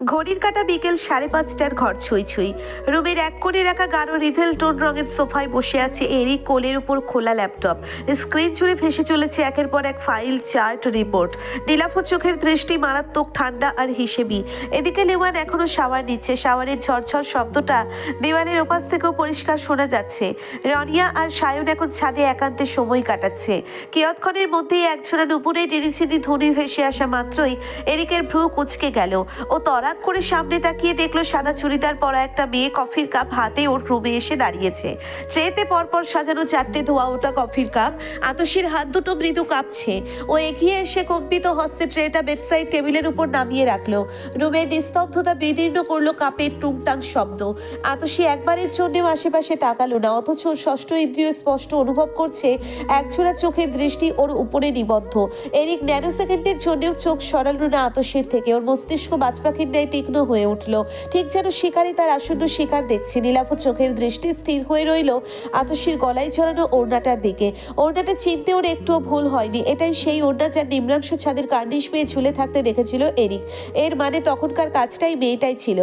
ঘড়ির কাঁটা বিকেল 5:30টার ঘর ছুঁই ছুঁই। রুমের এক কোণে রাখা গাঢ় রিভেল টোন রঙের সোফায় বসে আছে এরিক, কোলের উপর খোলা ল্যাপটপ। স্ক্রিন জুড়ে ভেসে চলেছে একের পর এক ফাইল, চার্ট, রিপোর্ট। নীলাভ চোখের দৃষ্টি মারাত্মক ঠান্ডা আর হিসেবি। এদিকে লেওয়ান এখনো শাওয়ার নিচ্ছে। শাওয়ারের ঝরঝর শব্দটা দেওয়ালের ওপাশ থেকেও পরিষ্কার শোনা যাচ্ছে। রনিয়া আর সায়ন এখন ছাদে একান্তে সময় কাটাচ্ছে। কিয়ৎক্ষণের মধ্যেই একজোড়া নুপুরে নিরিচিনি ধ্বনি ভেসে আসা মাত্রই এরিকের ভ্রু কুঁচকে গেল। ও তরাক করে সামনে তাকিয়ে দেখলো সাদা চুড়িদার পরা একটা মেয়ে কফির কাপ হাতে ওর রুমে এসে দাঁড়িয়েছে। ট্রেতে পরপর সাজানো 4টে ধোয়া ওটা কফির কাপ। আতসীর হাত দুটো মৃদু কাঁপছে। ও এগিয়ে এসে কম্পিত হস্তে ট্রেটা বেডসাইড টেবিলের উপর নামিয়ে রাখলো। রুমের নিস্তব্ধতা বিদীর্ণ করলো কাপের টুংটাং শব্দ। আতসী একবারের জন্যেও আশেপাশে তাকালো না, অথচ ষষ্ঠ ইন্দ্রিয় স্পষ্ট অনুভব করছে একছোড়া চোখের দৃষ্টি ওর উপরে নিবদ্ধ। এরিক ন্যানো সেকেন্ডের জন্যেও চোখ সরালো না আতসীর থেকে। ওর মস্তিষ্ক বাজপাখির ন্যায় তীক্ষ্ণ হয়ে উঠল, ঠিক যেন শিকারী তার আসন্ন শিকার দেখছে। নীলাভ চোখের দৃষ্টি স্থির হয়ে রইল আতসীর গলায় জড়ানো ওড়নাটার দিকে। ওড়নাটা চিনতে ওর একটুও ভুল হয়নি। এটাই সেই ওড়না যার নিম্নাংশ ছাদের কার্নিশ পেয়ে ঝুলে থাকতে দেখেছিল এরিক। এর মানে তখনকার কাজটাই মেয়েটাই ছিল।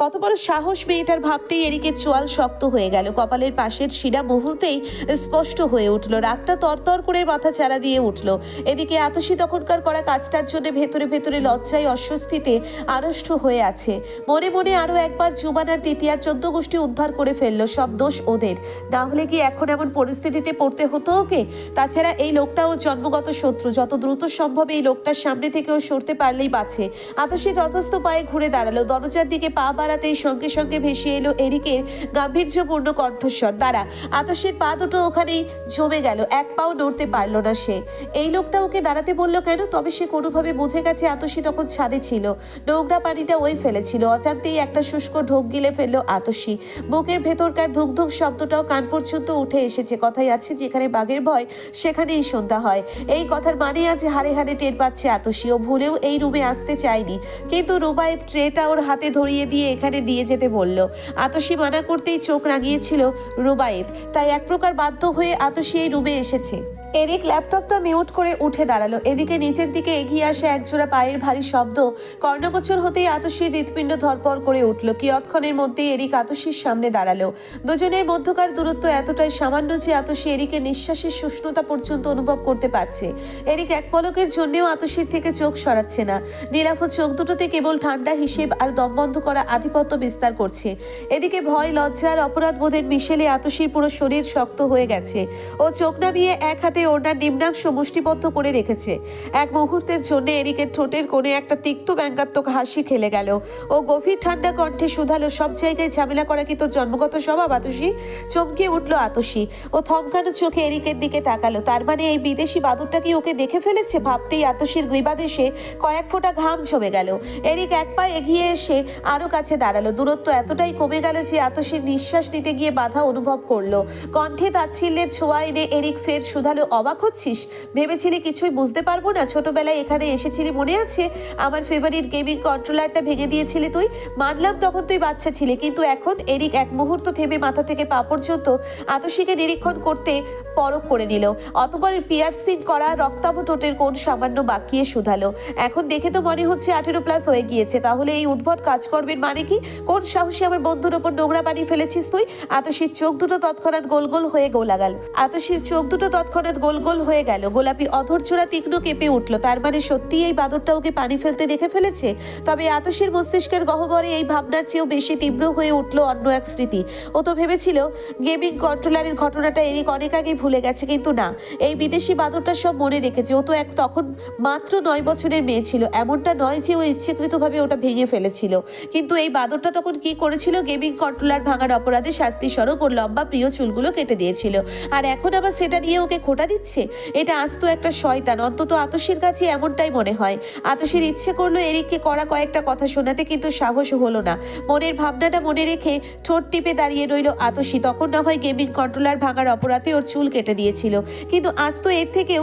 কত বড় সাহস মেয়েটার, ভাবতেই এরিকের চোয়াল শক্ত হয়ে গেল। কপালের পাশের শিরা মুহূর্তেই স্পষ্ট হয়ে উঠল। রাগটা তরতর করে মাথা চারা দিয়ে উঠল। এদিকে আতসী তখনকার করা কাজটার জন্য ভেতরে ভেতরে লজ্জায় অস্বস্তিতে আড়ষ্ট হয়ে আছে। মনে মনে আরো একবার জুবান আর তৃতীয়ার 14 গোষ্ঠী উদ্ধার করে ফেললো। সব দোষ ওদের, না হলে কি এখন এমন পরিস্থিতিতে পড়তে হতো ওকে? তাছাড়া এই লোকটাও জন্মগত শত্রু। যত দ্রুত সম্ভব এই লোকটার সামনে থেকেও সরতে পারলেই বাঁচে। আতসী তটস্থ পায়ে ঘুরে দাঁড়ালো। দরজার দিকে পা বাড়াতেই সঙ্গে সঙ্গে ভেসে এলো এরিকের গাম্ভীর্যপূর্ণ কণ্ঠস্বর। দাঁড়া। আতসীর পা দুটো ওখানেই জমে গেল। এক পাও নড়তে পারল না সে। এই লোকটা ওকে দাঁড়াতে বললো কেন? তবে সে কোনোভাবে বুঝে গেছে আতসী তখন ছাদে ছিল। নোংরা পানিটা ওই ফেলেছিল। অজান্তেই একটা শুষ্ক ঢোক গিলে ফেললো আতসী। বুকের ভেতরকার ধুক ধুক শব্দটাও কান পর্যন্ত উঠে এসেছে। কথাই আছে, যেখানে বাঘের ভয় সেখানেই সন্ধ্যা হয়। এই কথার মানে আজ হাড়ে হাড়ে টের পাচ্ছে আতসী। ও ভুলেও এই রুমে আসতে চায়নি, কিন্তু রুবায়েত ট্রেটা ওর হাতে ধরিয়ে দিয়ে এখানে দিয়ে যেতে বলল। আতসী মানা করতেই চোখ রাঙিয়েছিল রুবায়েত, তাই এক প্রকার বাধ্য হয়ে আতসী এই রুমে এসেছে। এরিক ল্যাপটপটা মিউট করে উঠে দাঁড়ালো। এদিকে নিচের দিকে এগিয়ে আসে একজোড়া পায়ের ভারী শব্দ। কর্ণগোচর হতেই আতসীর হৃৎপিণ্ড ধরপড় করে উঠল। কিয়ৎক্ষণের মধ্যেই এরিক আতসীর সামনে দাঁড়ালো। দুজনের মধ্যকার দূরত্ব এতটাই সামান্য যে আতসী এরিকের নিঃশ্বাসের শুষ্ণতা পর্যন্ত অনুভব করতে পারছে। এরিক এক পলকের জন্যেও আতসীর থেকে চোখ সরাচ্ছে না। নীলাভ চোখ দুটোতে কেবল ঠান্ডা হিসেব আর দমবন্ধ করা আধিপত্য বিস্তার করছে। এদিকে ভয়, লজ্জা আর অপরাধ বোধের মিশেলে আতসীর পুরো শরীর শক্ত হয়ে গেছে। ও চোখ নামিয়ে এক হাতে ওড়নার নিম্নাংশ মুষ্টিবদ্ধ করে রেখেছে। এক মুহূর্তের জন্য এরিকের ঠোঁটের কোণে একটা তিক্ত ব্যঙ্গাত্মক হাসি খেলে গেল। ও গভীর ঠান্ডা কণ্ঠে শুধালো, সব জায়গায় ঝামেলা করা কি তোর জন্মগত স্বভাব আতসী? চমকে উঠল আতসী। ও থমকানো চোখে এরিকের দিকে তাকালো। তার মানে এই বিদেশি বাদুরটা কি ওকে দেখে ফেলেছে? ভাবতেই আতসীর গ্রীবাদেশে কয়েক ফোঁটা ঘাম জমে গেল। এরিক এক পা এগিয়ে এসে আরো কাছে দাঁড়ালো। দূরত্ব এতটাই কমে গেল যে আতসীর নিঃশ্বাস নিতে গিয়ে বাধা অনুভব করলো। কণ্ঠে তাচ্ছিল্যের ছোঁয়া এনে এরিক ফের শুধালো, অবাক হচ্ছিস? ভেবেছিলি কিছুই বুঝতে পারবো না? ছোটবেলায় এখানে এসেছিলি মনে আছে? আমার ফেভারিট গেমিং কন্ট্রোলারটা ভেঙে দিয়েছিলি তুই। মানলাম তখন তুই বাচ্চা ছিলে, কিন্তু এখন? এরিক এক মুহূর্ত থেমে মাথা থেকে পা পর্যন্ত আতসীকে নিরীক্ষণ করতে পরখ করে নিল। অতঃপর পিয়ার্সিং করা রক্তাভ ঠোঁটের কোণ সামান্য বাঁকিয়ে শুধালো, এখন দেখে তো মনে হচ্ছে 18+ হয়ে গিয়েছে। তাহলে এই উদ্ভট কাজকর্মের মানে কি? কোন সাহসে আমার বন্ধুর ওপর নোংরা পানি ফেলেছিস তুই? আতসীর চোখ দুটো তৎক্ষণাৎ গোল গোল হয়ে গেল। গোলাপি অধৈর্যরা তীক্ষ্ণ কেঁপে উঠল। তার মানে সত্যি এই বাদরটা ওকে পানি ফেলতে দেখে ফেলেছে? তবে আতসীর মস্তিষ্কের গহ্বরে এই ভাবনার চেয়েও বেশি তীব্র হয়ে উঠল অন্য এক স্মৃতি। ও তো ভেবেছিল গেমিং কন্ট্রোলারের ঘটনাটা এরিক অনেক আগেই ভুলে গেছে, কিন্তু না, এই বিদেশি বাদরটা সব মনে রেখেছে। ও তো তখন মাত্র 9 বছরের মেয়ে ছিল। এমনটা নয় যে ও ইচ্ছাকৃতভাবে ওটা ভেঙে ফেলেছিল। কিন্তু এই বাদরটা তখন কি করেছিল? গেমিং কন্ট্রোলার ভাঙার অপরাধে শাস্তি স্বরূপ ওর লম্বা প্রিয় চুলগুলো কেটে দিয়েছিল। আর এখন আবার সেটা নিয়ে ওকে খোঁটা দিচ্ছে। এটা আস্ত একটা শয়তান। অন্তত আতসীর কাছে এমনটাই মনে হয়। আতসীর ইচ্ছে করলো এরিককে করা কয়েকটা কথা শোনাতে, কিন্তু সাহস হলো না। মনের ভাবনাটা মনে রেখে ঠোঁট টিপে দাঁড়িয়ে রইল আতসী। তখন না হয় গেমিং কন্ট্রোলার ভাঙার অপরাধে ওর চুল কেটে দিয়েছিল, কিন্তু আজ তো এর থেকেও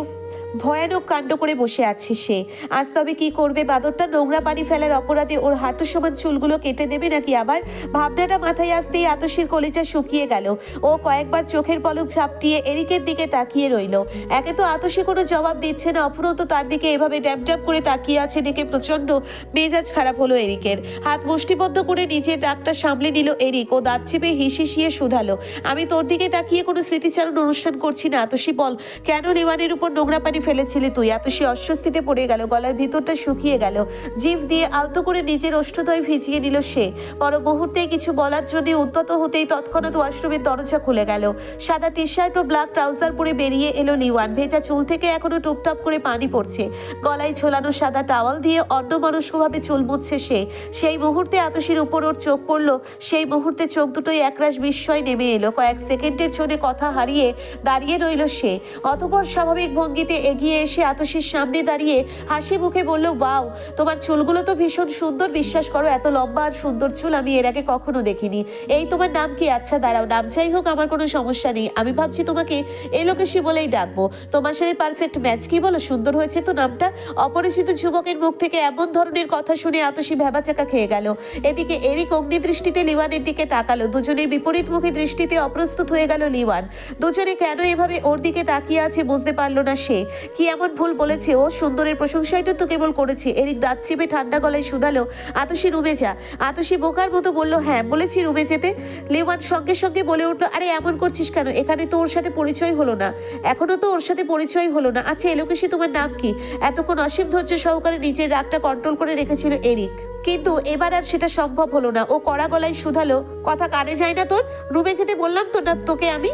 ভয়ানক কাণ্ড করে বসে আছে সে। আজ তবে কি করবে? বাদরটা নোংরা পানি ফেলার অপরাধে ওর হাঁটু সমান চুলগুলো কেটে দেবে নাকি আবার? ভাবনাটা মাথায় আসতেই আতসীর কলিজা শুকিয়ে গেল। ও কয়েকবার চোখের পলক ঝাপটিয়ে এরিকের দিকে তাকিয়ে রইল। একে তো আতসী কোনো জবাব দিচ্ছে না, অপরন্ত তার দিকে এভাবে ড্যাপ ড্যাপ করে তাকিয়ে আছে দেখে প্রচন্ড মেজাজ খারাপ হলো এরিকের। হাত মুষ্টিবদ্ধ করে নিজের রাগটা সামলে নিল এরিক। ও দাঁত চেপে হিসিয়ে শুধালো, আমি তোর দিকে তাকিয়ে কোনো স্মৃতিচারণ অনুষ্ঠান করছি না। আতসী বল, কেন রিওয়ানের উপর নোংরা পানি ফেলেছিলি তুই? আতসী অস্বস্তিতে পড়ে গেল, গলার ভিতরটা শুকিয়ে গেল। জিভ দিয়ে আলতো করে নিজের ওষ্ঠদ্বয় ভিজিয়ে নিল সে। পর মুহূর্তেই কিছু বলার জন্য উদ্যত হতেই তৎক্ষণাৎ ওয়াশরুমের দরজা খুলে গেল। সাদা টি শার্ট ও ব্ল্যাক ট্রাউজার পরে বেরিয়ে এলো লিওয়ান। ভেজা চুল থেকে এখনো টুপটাপ করে পানি পড়ছে। গলায় ঝোলানো সাদা টাওয়াল দিয়ে অন্যমনস্কভাবে চুল মুছছে সে। সেই মুহূর্তে আতসীর উপর ওর চোখ পড়ল। সেই মুহূর্তে চোখ দুটোই একরাশ বিস্ময় নেমে এলো। কয়েক সেকেন্ডের জন্য কথা হারিয়ে দাঁড়িয়ে রইল সে। অতঃপর স্বাভাবিক ভঙ্গিতে এগিয়ে এসে আতসীর সামনে দাঁড়িয়ে হাসি মুখে বলল, ওয়াও, তোমার চুলগুলো তো ভীষণ সুন্দর। বিশ্বাস করো, এত লম্বা আর সুন্দর চুল আমি এর আগে কখনো দেখিনি। এই তোমার নাম কি? আচ্ছা দাঁড়াও, নাম যাই হোক আমার কোনো সমস্যা নেই। আমি ভাবছি তোমাকে এলোকেশী বলেই ডাকবো। তোমার সাথে পারফেক্ট ম্যাচ। কি বলো, সুন্দর হয়েছে তো নামটা? অপরিচিত যুবকের মুখ থেকে এমন ধরনের কথা শুনে আতসী ভ্যাবাচাকা খেয়ে গেল। এদিকে এরিক অগ্নিদৃষ্টিতে লিওয়ানের দিকে তাকালো। দুজনের বিপরীত মুখী দৃষ্টিতে অপ্রস্তুত হয়ে গেল লিওয়ান। দুজনে কেন এভাবে ওর দিকে তাকিয়ে আছে বুঝতে পারলো না সে। কি এমন ভুল বলেছে ও? সুন্দরের প্রশংসাই তো কেবল করেছে। এরিক দাঁত চেপে ঠান্ডা গলায় শুধালো, আতসী রুমে যা। আতসী বোকার মতো বলল, হ্যাঁ বলেছি রুমে যেতে। লিওয়ান সঙ্গে সঙ্গে বলে উঠলো, আরে এমন করছিস কেন? এখানে তো ওর সাথে পরিচয় হলো না। এখনো তো ওর সাথে পরিচয় হলো না। আচ্ছা এলোকেশী তোমার নাম কি? এতক্ষণ অসীম ধৈর্য সহকারে নিজের রাগটা কন্ট্রোল করে রেখেছিল এরিক, কিন্তু এবার আর সেটা সম্ভব হলো না। ও কড়া গলায় শুধালো, কথা কানে যায় না তোর? রুমে যেতে বললাম তো না তোকে আমি?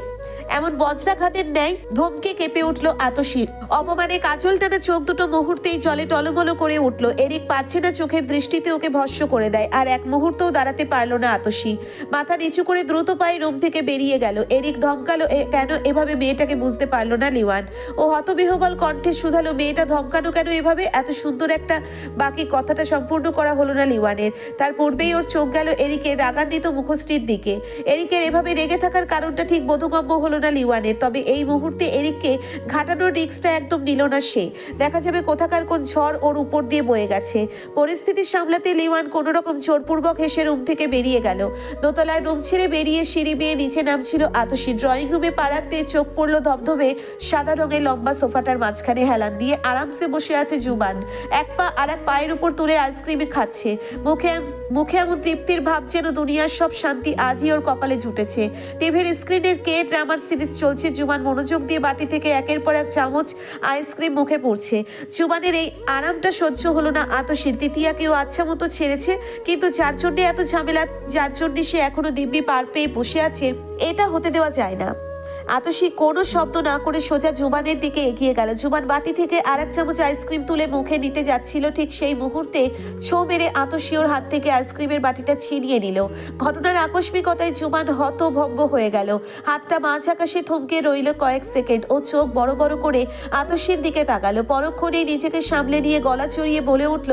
এমন বজ্রাঘাতের ন্যায় ধমকে কেঁপে উঠলো আতসী। অপমানে কাজল টানা চোখ দুটো মুহূর্তেই জলে টলমলো করে উঠলো। এরিক পারছে না চোখের দৃষ্টিতে ওকে ভস্ম করে দেয়। আর এক মুহূর্তও দাঁড়াতে পারলো না আতসী। মাথা নিচু করে দ্রুত পায়ে রুম থেকে বেরিয়ে গেল। এরিক ধমকালো, কেন এভাবে মেয়েটাকে বুঝতে পারলো না লিওয়ান। ও হতবিহ্বল কণ্ঠে শুধালো, মেয়েটা ধমকানো কেন এভাবে? এত সুন্দর একটা বাকি কথাটা সম্পূর্ণ করা হলো না লিওয়ানের। তার পূর্বেই ওর চোখ গেল এরিকের রাগান্বিত মুখশ্রীর দিকে। এরিকের এভাবে রেগে থাকার কারণটা ঠিক বোধগম্য হলো না লিওয়ানের। তবে এই মুহূর্তে এরিককে ঘাটানোর রিস্কটা একদম নিল না সে। দেখা যাবে কোথাকার কোন ঝড় ওর উপর দিয়ে বয়ে গেছে। পরিস্থিতি সামলাতে লিওয়ান কোনো রকম জোরপূর্বক হেসে রুম থেকে বেরিয়ে গেল। দোতলার রুম ছেড়ে বেরিয়ে সিঁড়ি বেয়ে নিচে নামছিল আতসী। ড্রয়িং রুমে পা রাখতে চোখ পড়ল ধবধবে সাদা রঙের লম্বা সোফাটার মাঝখানে হেলান দিয়ে আরামসে বসে আছে জুবান। এক পা আর এক পায়ের উপর তুলে আইসক্রিম খাচ্ছে। মুখে এমন তৃপ্তির ভাব যেন দুনিয়ার সব শান্তি আজই ওর কপালে জুটেছে। টিভির স্ক্রিনে কে ড্রামার সিরিজ চলছে। জুবান মনোযোগ দিয়ে বাটি থেকে একের পর এক চামচ আইসক্রিম মুখে পড়ছে। জুবানের এই আরামটা সহ্য হলো না আতসীর। তিতিয়াকেও আচ্ছা মতো ছেড়েছে, কিন্তু যার জন্যে এত ঝামেলা, যার জন্যে সে এখনো দিব্যি পার পেয়ে বসে আছে, এটা হতে দেওয়া যায় না। আতসী কোনো শব্দ না করে সোজা জুবানের দিকে এগিয়ে গেল। জুবান বাটি থেকে আর এক চামচ আইসক্রিম তুলে মুখে নিতে যাচ্ছিল। ঠিক সেই মুহূর্তে ছো মেরে আতসী ওর হাত থেকে আইসক্রিমের বাটিটা ছিনিয়ে নিল। ঘটনার আকস্মিকতায় জুবান হতভম্ব হয়ে গেল। হাতটা মাঝ আকাশে থমকে রইল কয়েক সেকেন্ড। ও চোখ বড় বড় করে আতসীর দিকে তাকালো। পরক্ষণেই নিজেকে সামলে নিয়ে গলা চড়িয়ে বলে উঠল,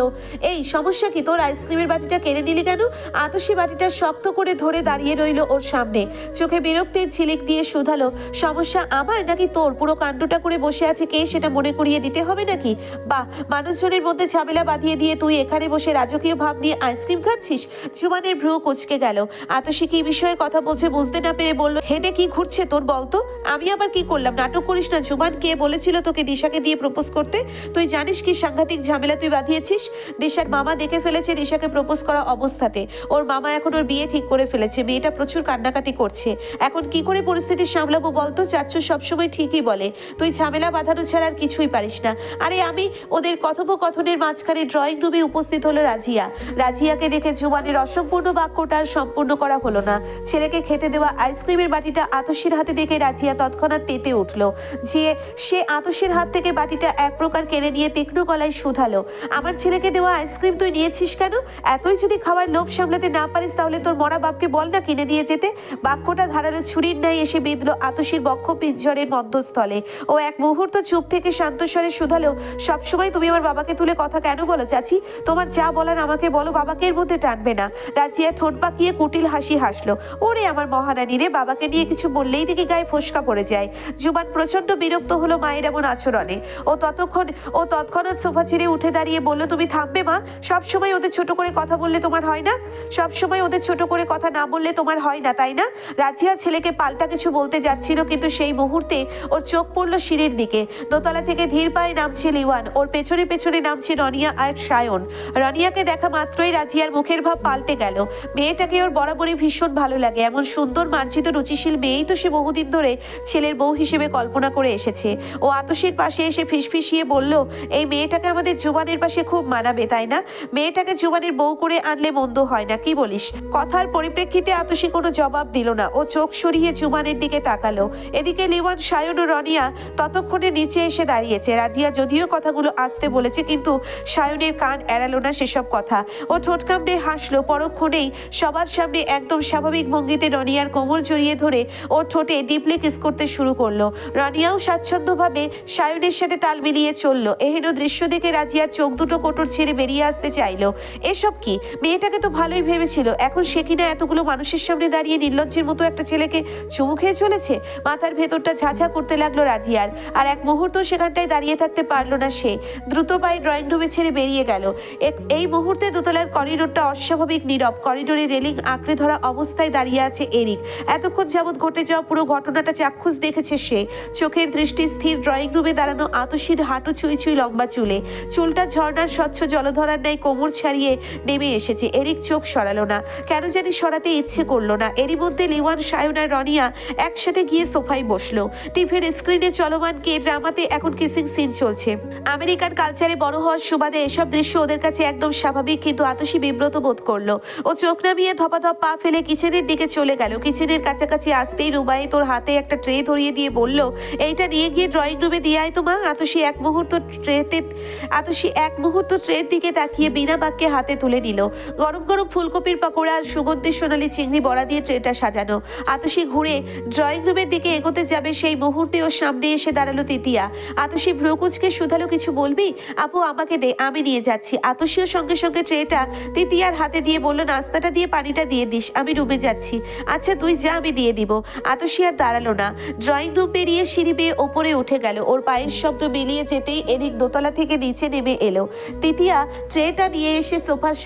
এই সমস্যা কি তোর? আইসক্রিমের বাটিটা কেড়ে নিলি কেন? আতসী বাটিটা শক্ত করে ধরে দাঁড়িয়ে রইল ওর সামনে। চোখে বিরক্তির ঝিলিক দিয়ে শুধালো, সমস্যা আমার নাকি তোর? পুরো কাণ্ডটা করে বসে আছে কে, সেটা মনে করিয়ে দিতে হবে নাকি? বা মানুষজনের মধ্যে ঝামেলা বাঁধিয়ে দিয়ে তুই এখানে বসে রাজকীয় ভাব নিয়ে আইসক্রিম খাচ্ছিস? জুবানের ভ্রু কুঁচকে গেল। আতসী কি বিষয়ে কথা বলছে বুঝতে না পেরে বলল, হেডে কি ঘুরছে তোর বলতো? আমি আবার কি করলাম? নাটক করিস না জুবান। কে বলেছিল তোকে দিশাকে দিয়ে প্রপোজ করতে? তুই জানিস কি সাংঘাতিক ঝামেলা তুই বাঁধিয়েছিস? দিশার মামা দেখে ফেলেছে দিশাকে প্রপোজ করা অবস্থাতে। ওর মামা এখন ওর বিয়ে ঠিক করে ফেলেছে। মেয়েটা প্রচুর কান্নাকাটি করছে। এখন কি করে পরিস্থিতি সামলাবো বলতো? চাচ্চু সবসময় ঠিকই বলে, তুই ঝামেলা বাঁধানো ছাড়া আর কিছুই পারিস না। আরে আমি ওদের কথোপকথনের মাঝখানে ড্রয়িং রুমে উপস্থিত হলো রাজিয়া। রাজিয়াকে দেখে জুবানের অসম্পূর্ণ বাক্যটা আর সম্পূর্ণ করা হলো না। ছেলেকে খেতে দেওয়া আইসক্রিমের বাটিটা আতসীর হাতে দেখে রাজিয়া তৎক্ষণাৎ তেতে উঠল। যে সে আতসীর হাত থেকে বাটিটা এক প্রকার কেড়ে নিয়ে তীক্ষ্ণ গলায় শুধালো, আমার ছেলেকে দেওয়া আইসক্রিম তুই নিয়েছিস কেন? এতই যদি খাওয়ার লোভ সামলাতে না পারিস তাহলে তোর মরা বাপকে বল না কিনে দিয়ে যেতে। বাক্যটা ধারালো ছুরির ন্যায় এসে বিঁধল আতসী আতশীর বক্ষ পিঞ্জরের মধ্যস্থলে। ও এক মুহূর্ত চুপ থেকে শান্ত স্বরে শুধালো, সবসময় তুমি আমার বাবাকে তুলে কথা কেন বলো চাচি? তোমার যা বলার আমাকে বলো, বাবাকে এর মধ্যে টানবে না। রাজিয়া ঠোঁট বাঁকিয়ে কুটিল হাসি হাসলো। ওরে আমার মহারানী রে, বাবাকে নিয়ে কিছু বললেই দেখি গায়ে ফোসকা পড়ে যায়। জুবান প্রচন্ড বিরক্ত হলো মায়ের এমন আচরণে। ও তৎক্ষণাৎ সোফা ছেড়ে উঠে দাঁড়িয়ে বলল, তুমি থামবে মা? সবসময় ওদের ছোট করে কথা বললে তোমার হয় না? সবসময় ওদের ছোট করে কথা না বললে তোমার হয় না, তাই না? রাজিয়া ছেলেকে পাল্টা কিছু বলতে যাচ্ছিল, কিন্তু সেই মুহূর্তে ওর চোখ পড়লো সিঁড়ির দিকে। দোতলা থেকে ধীর পায়ে নামছে লিওয়ান, ওর পেছনে পেছনে নামছে রনিয়া আর সায়ন। রনিয়াকে দেখা মাত্রই রাজিয়ার মুখের ভাব পাল্টে গেল। মেয়েটাকে ওর বরাবরই ভীষণ ভালো লাগে। এমন সুন্দর মার্জিত রুচিশীল মেয়েই তো সে বহুদিন ধরে ছেলের বউ হিসেবে কল্পনা করে এসেছে। ও আতশীর পাশে এসে ফিসফিসিয়ে বলল, এই মেয়েটাকে আমাদের জুবানের পাশে খুব মানাবে, তাই না? মেয়েটাকে জুবানের বউ করে আনলে মন্দ হয় না, কি বলিস? কথার পরিপ্রেক্ষিতে আতশী কোনো জবাব দিল না। ও চোখ সরিয়ে জুবানের দিকে তাকালো। এদিকে লিওয়ান, সায়ন ও রনিয়া ততক্ষণে নিচে এসে দাঁড়িয়েছে। রাজিয়া যদিও কথাগুলো আসতে বলেছে, কিন্তু সায়নের কান এড়ালো না সেসব কথা। ও ঠোঁট কামড়ে হাসলো। পরক্ষণেই সবার সামনে একদম স্বাভাবিক ভঙ্গিতে রনিয়ার কোমর জড়িয়ে ধরে ও ঠোঁটে ডিপলি কিস করতে শুরু করলো। রনিয়াও স্বাচ্ছন্দ্যভাবে সায়নের সাথে তাল মিলিয়ে চললো। এহেন দৃশ্য দেখে রাজিয়ার চোখ দুটো কোটর ছেড়ে বেরিয়ে আসতে চাইলো। এসব কি? মেয়েটাকে তো ভালোই ভেবেছিল, এখন সে কিনা এতগুলো মানুষের সামনে দাঁড়িয়ে নির্লজ্জের মতো একটা ছেলেকে চুমু খেয়ে চলেছে। মাথার ভেতরটা ঝাঝা করতে লাগলো রাজিয়ার। আর এক মুহূর্ত সেখানটায় দাঁড়িয়ে থাকতে পারলো না সে। দ্রুত পায়ে ড্রয়িং রুমে ছেড়ে বেরিয়ে গেল। এই মুহূর্তে দোতলার করিডোরটা অস্বাভাবিক নীরব। করিডোরে রেলিং আঁকড়ে ধরা অবস্থায় দাঁড়িয়ে আছে এরিক। এতক্ষণ যাবৎ ঘটে যাওয়া পুরো ঘটনাটা চাক্ষুষ দেখেছে সে। চোখের দৃষ্টি স্থির ড্রয়িং রুমে দাঁড়ানো আতশীর হাঁটু ছুঁই ছুঁই লম্বা চুলে। চুলটা ঝর্ণার স্বচ্ছ জলধরার ন্যায় কোমর ছাড়িয়ে নেমে এসেছে। এরিক চোখ সরালো না, কেন জানি সরাতে ইচ্ছে করলো না। এরই মধ্যে লিওয়ান, সায়ন আর রনিয়া একসাথে গিয়ে সোফায় বসলো। টিভির স্ক্রিনে চলমান কে ড্রামাতে এখন কিসিং সিন চলছে। আমেরিকান কালচারে বড় হওয়ার সুবাদে এসব দৃশ্য ওদের কাছে একদম স্বাভাবিক, কিন্তু আতশী বিব্রত বোধ করলো। ও চোখ নামিয়ে ধপাধপ পা ফেলে কিচেনের দিকে চলে গেল। কিচেনের কাছাকাছি আসতেই রুবাই তোর হাতে একটা ট্রে ধরিয়ে দিয়ে বলল, এইটা নিয়ে গিয়ে ড্রয়িং রুমে দিয়ে আয় তো মা। আতশী এক মুহূর্ত ট্রের দিকে তাকিয়ে বিনা বাক্যে হাতে তুলে নিল। গরম গরম ফুলকপির পকোড়া আর সুগন্ধি সোনালি চিংড়ি বড়া দিয়ে ট্রেটা সাজানো। আতশী ঘুরে ড্রয়িং রুমের দিকে এগোতে যাবে, সেই মুহূর্তে ওর সামনে এসে দাঁড়ালো তিতিয়া। আতশী ভ্রুকুচকে শুধালো, কিছু বলবি? আপু আমাকে দে, আমি নিয়ে যাচ্ছি। আতশীও সঙ্গে সঙ্গে ট্রেটা তিতিয়ার হাতে দিয়ে বলল, নাস্তাটা দিয়ে পানিটা দিয়ে দিস, আমি রুমে যাচ্ছি। আচ্ছা তুই যা, আমি দিয়ে দিব। আতশী আর দাঁড়ালো না, ড্রয়িং রুম পেরিয়ে সিঁড়ি বেয়ে ওপরে উঠে গেল। ওর পায়ের শব্দ মিলিয়ে যেতেই এরিক দোতলা থেকে নিচে নেমে এলো। তিতিয়া ট্রেটা নিয়ে এসে সোফার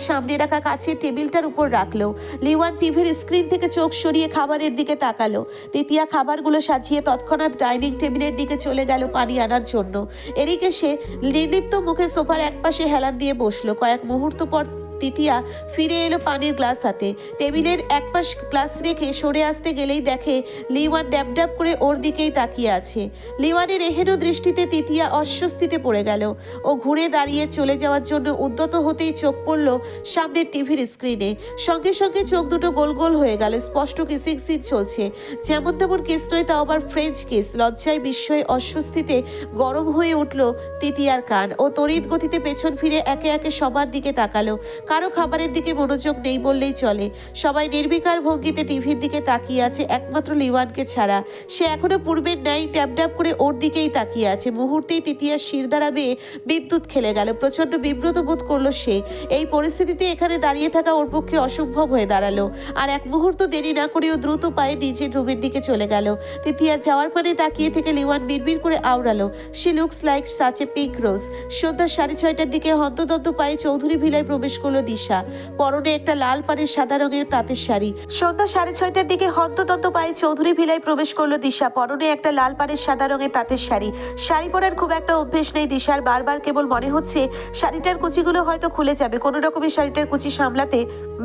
সামনে রাখা কাছের টেবিলটার উপর রাখলো। লিওয়ান টিভির স্ক্রিন থেকে চোখ সরিয়ে খাবারের দিকে তাকালো। তিতিয়া খাবারগুলো সাজিয়ে তৎক্ষণাৎ ডাইনিং টেবিলের দিকে চলে গেল পানি আনার জন্য। এরিক এসে নির্লিপ্ত মুখে সোফার একপাশে হেলান দিয়ে বসলো। কয়েক মুহূর্ত পর তিতিয়া ফিরে এলো পানির গ্লাস হাতে। টেবিলের একপাশ গ্লাস রেখে সরে আসতে গেলেই দেখে লিওয়ান ড্যাব ড্যাব করে ওর দিকেই তাকিয়ে আছে। লিওয়ানের এহেন দৃষ্টিতে তিতিয়া অস্বস্তিতে পড়ে গেল। ও ঘুরে দাঁড়িয়ে চলে যাওয়ার জন্য উদ্যত হতেই চোখ পড়ল সামনের টিভির স্ক্রিনে। সঙ্গে সঙ্গে চোখ দুটো গোল গোল হয়ে গেল। স্পষ্ট কিসিং সিন চলছে, যেমন তেমন কিস নয়, তাও আবার ফ্রেঞ্চ কিস। লজ্জায়, বিস্ময়ে, অস্বস্তিতে গরম হয়ে উঠল তিতিয়ার কান। ও তড়িৎ গতিতে পেছন ফিরে একে একে সবার দিকে তাকালো। কারো খাবারের দিকে মনোযোগ নেই বললেই চলে। সবাই নির্বিকার ভঙ্গিতে টিভির দিকে তাকিয়ে আছে, একমাত্র লিওয়ানকে ছাড়া। সে এখনো পূর্বের ন্যায় ট্যাপ ট্যাপ করে ওর দিকেই তাকিয়ে আছে। মুহূর্তেই তিতিয়ার শিরদাঁড়া বেয়ে বিদ্যুৎ খেলে গেল। প্রচন্ড বিব্রত বোধ করলো সে। এই পরিস্থিতিতে এখানে দাঁড়িয়ে থাকা ওর পক্ষে অসম্ভব হয়ে দাঁড়ালো। আর এক মুহূর্ত দেরি না করেও দ্রুত পায়ে নিজের রুমের দিকে চলে গেল। তিতিয়ার যাওয়ার পানে তাকিয়ে থেকে লিওয়ান বিড়বিড় করে আওড়ালো, she looks like such a pink rose. সন্ধ্যা 6:30টার দিকে হন্তদন্ত পায়ে চৌধুরী ভিলায় প্রবেশ করলো দিশা। পরনে একটা লাল পাড়ের সাদা রঙের তাঁতের শাড়ি। সন্ধ্যা 6:30টার দিকে হন্তদন্ত পায়ে চৌধুরী ভিলায় প্রবেশ করলো দিশা। পরনে একটা লাল পাড়ের সাদা রঙের তাঁতের শাড়ি। শাড়ি পরার খুব একটা অভ্যেস নেই দিশার। বারবার কেবল মনে হচ্ছে শাড়িটার কুচিগুলো হয়তো খুলে যাবে। কোনো রকমের শাড়িটার কুচি সামলাতে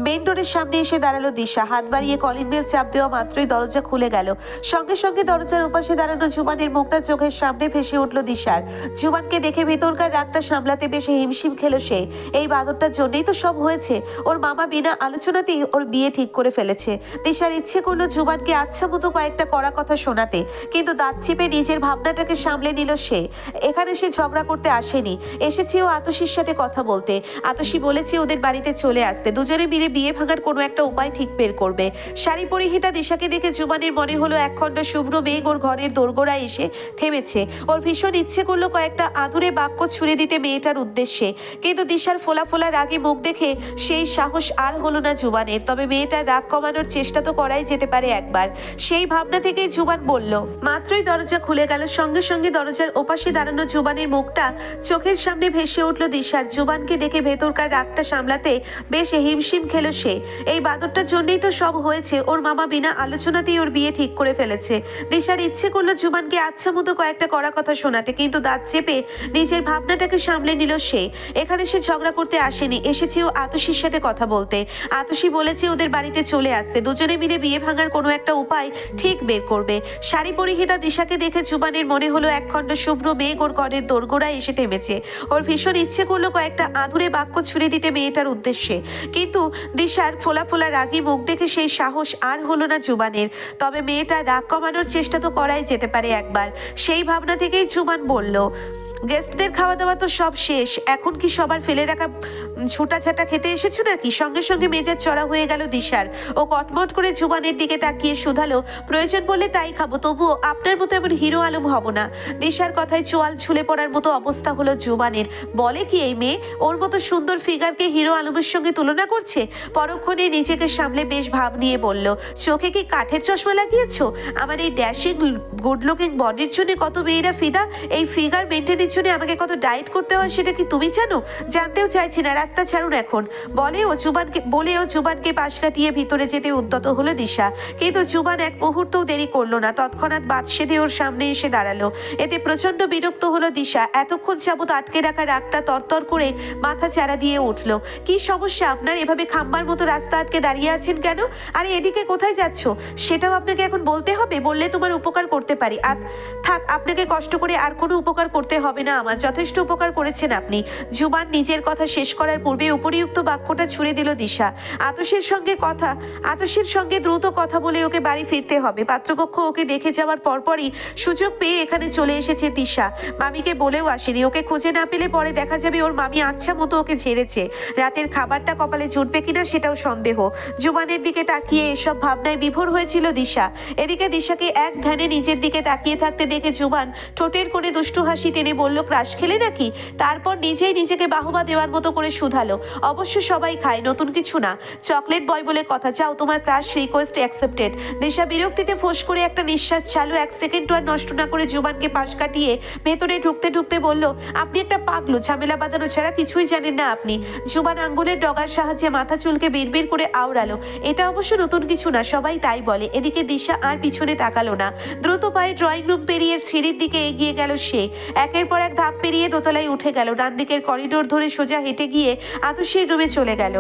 মেন ডোরের সামনে এসে দাঁড়ালো দিশা। হাত বাড়িয়ে কলিং বেল চাপ দেওয়া মাত্রই দরজা খুলে গেল। সঙ্গে সঙ্গে দরজার ওপাশে দাঁড়ানো জুবানের মুখটা চোখের সামনে ভেসে উঠল দিশার। জুবানকে দেখে ভেতরকার রাগটা সামলাতে বেশি হিমশিম খেলো সে। এই বাদরটার জন্যই তো সব হয়েছে ওর মামা বিনা আলোচনাতেই ওর বিয়ে ঠিক করে ফেলেছে। দিশার ইচ্ছে করলো জুবানকে আচ্ছা মতো কয়েকটা কড়া কথা শোনাতে, কিন্তু দাঁত চেপে নিজের ভাবনাটাকে সামলে নিল সে। এখানে সে ঝগড়া করতে আসেনি, এসেছে ও আতসীর সাথে কথা বলতে। আতসী বলেছে ওদের বাড়িতে চলে আসতে, দুজনে মিলে বিয়ে ভাঙার কোনো একটা উপায় ঠিক বের করবে। শাড়ি পরিহিতা দিশাকে দেখে জুবানের মনে হলো একখণ্ড শুভ্র মেঘ ওর ঘরের দোরগোড়ায় এসে থেমেছে। ওর ভীষণ ইচ্ছে করলো কয়েকটা আদুরে বাক্য ছুড়ে দিতে মেয়েটার উদ্দেশ্যে, কিন্তু দিশার ফোলা ফোলা রাগে মুখ দেখে সেই সাহস আর হলো না জুবানের। তবে মেয়েটার রাগ কমানোর চেষ্টা তো করাই যেতে পারে একবার। সেই ভাবনা থেকেই জুবান বলল। মাত্রই দরজা খুলে গেল, সঙ্গে সঙ্গে দরজার ওপাশে দাঁড়ানো জুবানের মুখটা চোখের সামনে ভেসে উঠল দিশার। জুবানকে দেখে ভেতরকার রাগটা সামলাতে বেশ হিমশিম খেলো সে। এই বাদরটার জন্যই তো সব হয়েছে, ওর মামা বিনা আলোচনাতেই ওর বিয়ে ঠিক করে ফেলেছে। দিশার ইচ্ছে করলো জুবানকে আচ্ছা মতো কয়েকটা কড়া কথা শোনাতে, কিন্তু দাঁত চেপে নিজের ভাবনাটাকে সামলে নিল সে। এখানে সে ঝগড়া করতে আসেনি, এসেছে ও আতসীর সাথে কথা বলতে। আতসী বলেছে ওদের বাড়িতে চলে আসতে, দুজনে মিলে বিয়ে ভাঙার কোনো একটা উপায় ঠিক বের করবে। শাড়ি পরিহিতা দিশাকে দেখে জুবানের মনে হলো একখণ্ড শুভ্র মেঘ ওর ঘরের দোরগোড়ায় এসে থেমেছে। ওর ভীষণ ইচ্ছে করলো কয়েকটা আধুরে বাক্য ছুড়ে দিতে মেয়েটার উদ্দেশ্যে, কিন্তু দিশার ফোলা ফোলা রাগী মুখ দেখে সেই সাহস আর হলো না জুবানের। তবে মেয়েটা রাগ কমানোর চেষ্টা তো করাই যেতে পারে একবার। সেই ভাবনা থেকেই জুবান বলল, গেস্টদের খাওয়া দাওয়া তো সব শেষ, এখন কি সবার ফেলে রাখা ছোটা ছাটা খেতে এসেছো নাকি? সঙ্গে সঙ্গে মেজাজ চড়া হয়ে গেল দিশার। ও কটমট করে জুবানের দিকে তাকিয়ে শুধালো, প্রয়োজন বলে তাই খাবো, তবুও আপনার মতো এমন হিরো আলম হব না। দিশার কথায় চোয়াল ঝুলে পড়ার মতো অবস্থা হলো জুবানের। বলে কি এই মেয়ে? ওর মতো সুন্দর ফিগারকে হিরো আলমের সঙ্গে তুলনা করছে। পরক্ষণে নিজেকে সামলে বেশ ভাব নিয়ে বলল, চোখে কি কাঠের চশমা লাগিয়েছো? আমার এই ড্যাশিং গুড লুকিং বডির জন্য কত মেয়েরা ফিদা, এই ফিগার মেনটেনের জন্য আমাকে কত ডায়েট করতে হয় সেটা কি তুমি জানো? জানতেও চাইছি না, রাস্তা ছাড়ুন এখন। বলেও জুবানকে পাশ কাটিয়ে ভিতরে যেতে উদ্যত হলো দিশা, কিন্তু জুবান এক মুহূর্তও দেরি করলো না, তৎক্ষণাৎ বাদ সেধে ওর সামনে এসে দাঁড়ালো। এতে প্রচন্ড বিরক্ত হলো দিশা। এতক্ষণ যাবত আটকে রাখা রাগটা তরতর করে মাথা চারা দিয়ে উঠলো। কি সমস্যা আপনার? এভাবে খাম্বার মতো রাস্তা আটকে দাঁড়িয়ে আছেন কেন? আরে এদিকে কোথায় যাচ্ছ সেটাও আপনাকে এখন বলতে হবে? বললে তোমার উপকার করতে পারি। থাক, আপনাকে কষ্ট করে আর কোনো উপকার করতে হবে না আমার, যথেষ্ট উপকার করেছেন আপনি। জুবান নিজের কথা শেষ করার পূর্বে উপরিউক্ত বাক্যটা ছুড়ে দিল দিশা। আতসীর সঙ্গে দ্রুত কথা বলে ওকে বাড়ি ফিরতে হবে। পাত্রপক্ষ ওকে দেখে যাওয়ার পরপরই সুযোগ পেয়ে এখানে চলে এসেছে দিশা। মামিকে বলেও আসেনি, ওকে খুঁজে না পেলে পরে দেখা যাবে ওর মামি আচ্ছা মতো ওকে ঝেড়েছে। রাতের খাবারটা কপালে জুটবে কিনা সেটাও সন্দেহ। জুবানের দিকে তাকিয়ে এসব ভাবনায় বিভোর হয়েছিল দিশা। এদিকে দিশাকে এক ধ্যানে নিজের দিকে তাকিয়ে থাকতে দেখে জুবান ঠোঁটের কোণে দুষ্টু হাসি টেনে বলল, ক্রাশ খেলে নাকি? তারপর নিজেই নিজেকে বাহবা দেওয়ার মতো করে শুধালো, অবশ্য সবাই খায়, নতুন কিছু না। চকলেট বয় বলে কথা, চাও তোমার ক্রাশ রিকোয়েস্ট অ্যাকসেপ্টেড। দিশা বিরক্তিতে ফোঁস করে একটা নিঃশ্বাস ছাড়লো। এক সেকেন্ড আর নষ্ট না করে জুবানকে পাশ কাটিয়ে ভেতরে ঢুকতে ঢুকতে বলল, আপনি একটা পাগলু, ঝামেলা বাঁধানো ছাড়া কিছুই জানেন না আপনি। জুবান আঙ্গুলের ডগার সাহায্যে মাথা চুলকে বিড়বিড় করে আওড়ালো, এটা অবশ্য নতুন কিছু না, সবাই তাই বলে। এদিকে দিশা আর পিছনে তাকালো না, দ্রুত পায়ে ড্রয়িং রুম পেরিয়ে সিঁড়ির দিকে এগিয়ে গেল সে। একের পর এক ধাপ পেরিয়ে দোতলায় উঠে গেল, ডান দিকের করিডোর ধরে সোজা হেঁটে গিয়ে আতসীর রুমে চলে গেল।